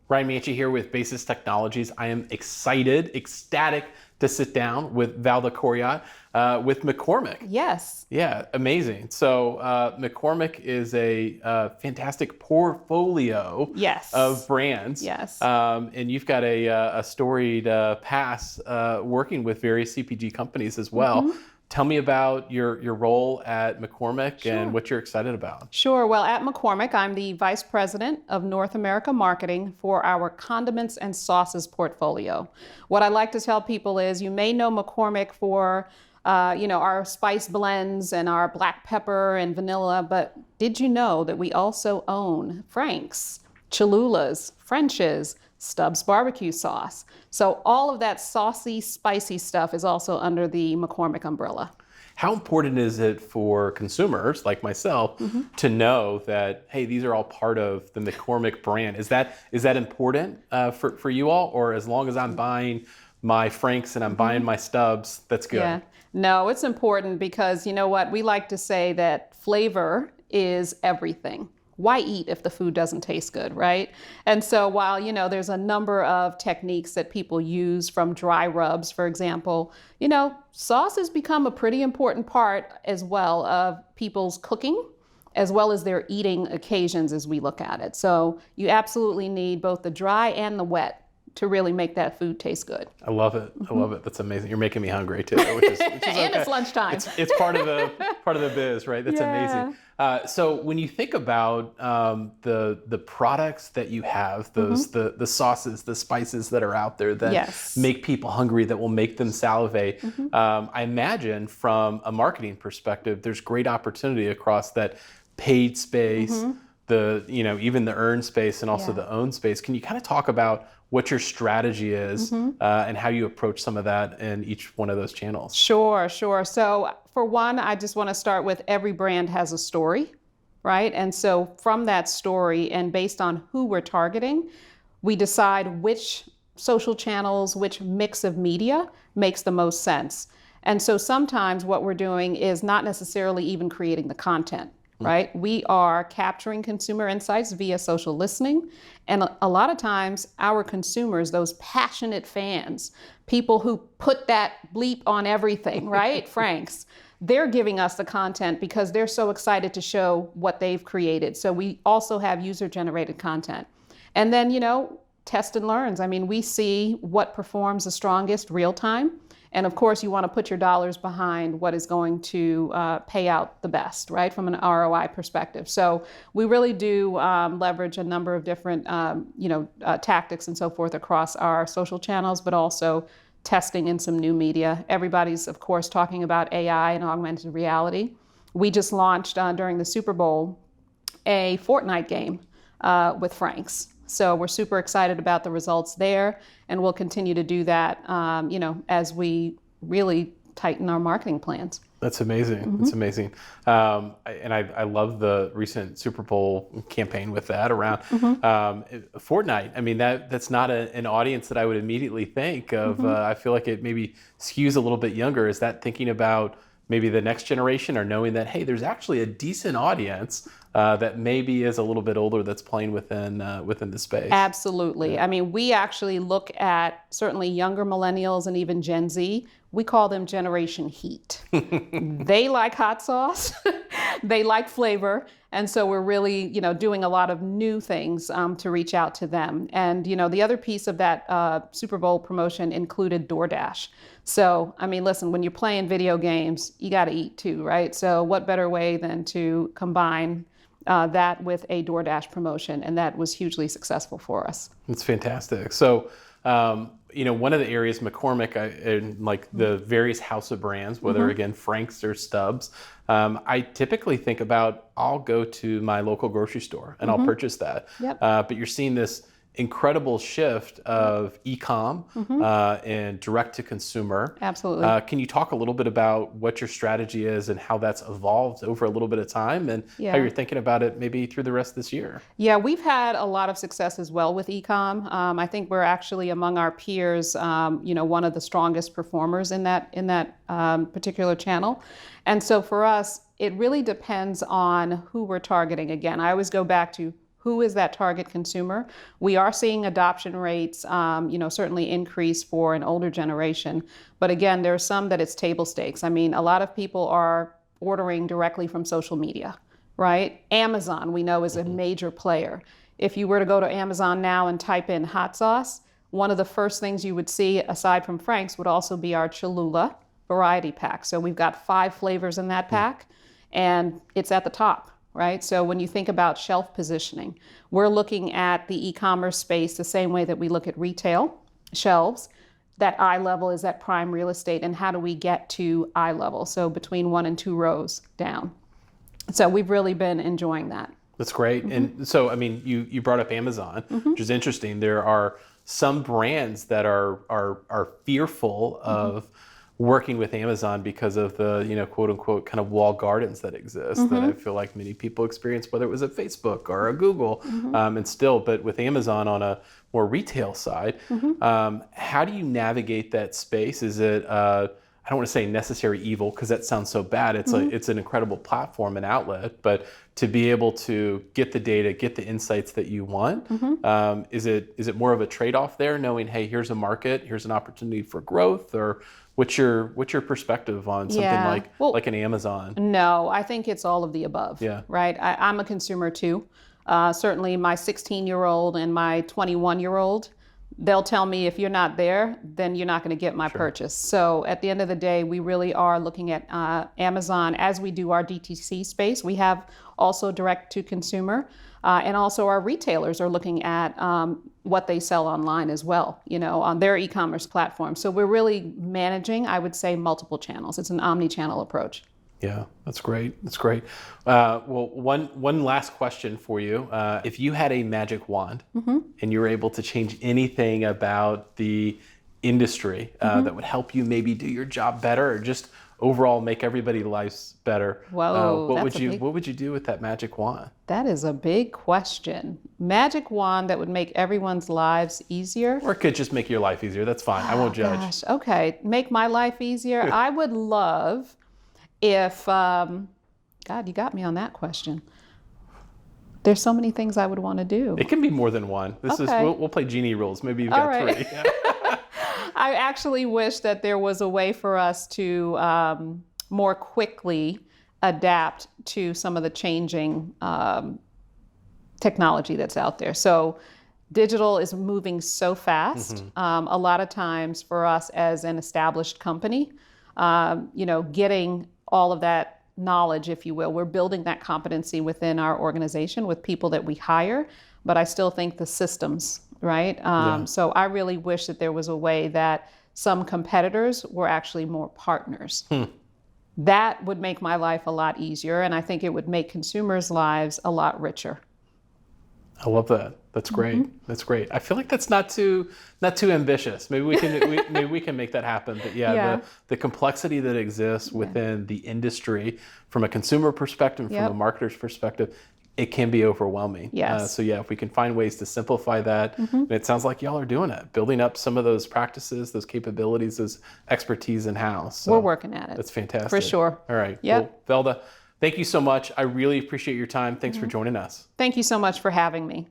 Ryan Manchee here with Basis Technologies. I am ecstatic to sit down with Valda Coryat with McCormick. Yes. Yeah, amazing. So McCormick is a fantastic portfolio Yes. of brands. Yes. And you've got a storied past working with various CPG companies as well. Mm-hmm. Tell me about your role at McCormick Sure. and what you're excited about. Sure. Well, at McCormick, I'm the Vice President of North America Marketing for our Condiments and Sauces portfolio. What I like to tell people is you may know McCormick for our spice blends and our black pepper and vanilla, but did you know that we also own Frank's, Cholula's, French's, Stubbs barbecue sauce? So all of that saucy, spicy stuff is also under the McCormick umbrella. How important is it for consumers like myself to know that, hey, these are all part of the McCormick brand? Is that important for you all, or as long as I'm buying my Frank's and I'm buying my Stubbs, that's good? Yeah. No, it's important because you know what? We like to say that flavor is everything. Why eat if the food doesn't taste good, right? And so while, there's a number of techniques that people use, from dry rubs, for example, sauce has become a pretty important part as well of people's cooking, as well as their eating occasions as we look at it. So you absolutely need both the dry and the wet to really make that food taste good. I love it. I love it. That's amazing. You're making me hungry too, which is And okay. it's lunchtime. It's part of the biz, right? That's amazing. So when you think about the products that you have, those the sauces, the spices that are out there that make people hungry, that will make them salivate, I imagine from a marketing perspective, there's great opportunity across that paid space, even the earned space, and also the owned space. Can you kind of talk about what your strategy is and how you approach some of that in each one of those channels? Sure. So for one, I just want to start with every brand has a story, right? And so from that story and based on who we're targeting, we decide which social channels, which mix of media makes the most sense. And so sometimes what we're doing is not necessarily even creating the content. Right? We are capturing consumer insights via social listening. And a lot of times our consumers, those passionate fans, people who put that bleep on everything, right? Frank's, they're giving us the content because they're so excited to show what they've created. So we also have user-generated content. And then, test and learns. I mean, we see what performs the strongest real time. And of course, you want to put your dollars behind what is going to pay out the best, right, from an ROI perspective. So we really do leverage a number of different, tactics and so forth across our social channels, but also testing in some new media. Everybody's, of course, talking about AI and augmented reality. We just launched during the Super Bowl a Fortnite game with Frank's. So we're super excited about the results there, and we'll continue to do that, as we really tighten our marketing plans. That's amazing. That's amazing. I love the recent Super Bowl campaign with that around Fortnite. I mean, that's not an audience that I would immediately think of. I feel like it maybe skews a little bit younger. Is that thinking about maybe the next generation, or knowing that, hey, there's actually a decent audience that maybe is a little bit older that's playing within the space? Absolutely. Yeah. I mean, we actually look at certainly younger millennials and even Gen Z. We call them Generation Heat. They like hot sauce. They like flavor. And so we're really, doing a lot of new things to reach out to them. And, the other piece of that Super Bowl promotion included DoorDash. So, I mean, listen, when you're playing video games, you got to eat too, right? So what better way than to combine that with a DoorDash promotion? And that was hugely successful for us. It's fantastic. So, one of the areas McCormick, and like the various house of brands, whether again Frank's or Stubbs, I typically think about, I'll go to my local grocery store and I'll purchase that. Yep. But you're seeing this incredible shift of Ecom and direct to consumer. Absolutely. Can you talk a little bit about what your strategy is and how that's evolved over a little bit of time, and how you're thinking about it maybe through the rest of this year? Yeah, we've had a lot of success as well with Ecom. I think we're actually among our peers, one of the strongest performers in that particular channel. And so for us, it really depends on who we're targeting. Again, I always go back to who is that target consumer. We are seeing adoption rates, certainly increase for an older generation. But again, there are some that it's table stakes. I mean, a lot of people are ordering directly from social media, right? Amazon, we know, is a major player. If you were to go to Amazon now and type in hot sauce, one of the first things you would see, aside from Frank's, would also be our Cholula variety pack. So we've got 5 flavors in that pack, and it's at the top, right? So when you think about shelf positioning, we're looking at the e-commerce space the same way that we look at retail shelves. That eye level is that prime real estate, and how do we get to eye level? So between 1 and 2 rows down. So we've really been enjoying that. That's great. And so, I mean, you brought up Amazon, which is interesting. There are some brands that are fearful of working with Amazon because of the, quote unquote, kind of walled gardens that exist that I feel like many people experience, whether it was a Facebook or a Google, and still, but with Amazon on a more retail side, how do you navigate that space? Is it, I don't want to say necessary evil because that sounds so bad. It's it's an incredible platform and outlet, but to be able to get the data, get the insights that you want, is it more of a trade-off there, knowing, hey, here's a market, here's an opportunity for growth, or what's your perspective on something like an Amazon? No, I think it's all of the above. Yeah. Right. I'm a consumer too. Certainly, my 16-year-old and my 21-year-old. They'll tell me if you're not there, then you're not going to get my purchase. So at the end of the day, we really are looking at Amazon as we do our DTC space. We have also direct to consumer, and also our retailers are looking at what they sell online as well, on their e-commerce platform. So we're really managing, I would say, multiple channels. It's an omni-channel approach. Yeah, that's great. That's great. Well, one last question for you. If you had a magic wand and you were able to change anything about the industry that would help you maybe do your job better, or just overall make everybody's lives better, what would you do with that magic wand? That is a big question. Magic wand that would make everyone's lives easier? Or it could just make your life easier. That's fine. I won't judge. Gosh, okay. Make my life easier? I would love if, God, you got me on that question. There's so many things I would want to do. It can be more than one. We'll play genie rules. Maybe you've got 3. Yeah. I actually wish that there was a way for us to more quickly adapt to some of the changing technology that's out there. So digital is moving so fast. A lot of times for us as an established company, getting all of that knowledge, if you will, we're building that competency within our organization with people that we hire, but I still think the systems, right? So I really wish that there was a way that some competitors were actually more partners. That would make my life a lot easier, and I think it would make consumers' lives a lot richer. I love that. That's great. That's great. I feel like that's not too ambitious. Maybe we can make that happen. But the complexity that exists within the industry, from a consumer perspective, from a marketer's perspective, it can be overwhelming. Yes. If we can find ways to simplify that, and it sounds like y'all are doing it, building up some of those practices, those capabilities, those expertise in-house. So we're working at it. That's fantastic. For sure. All right. Yep. Well, Valda, thank you so much. I really appreciate your time. Thanks for joining us. Thank you so much for having me.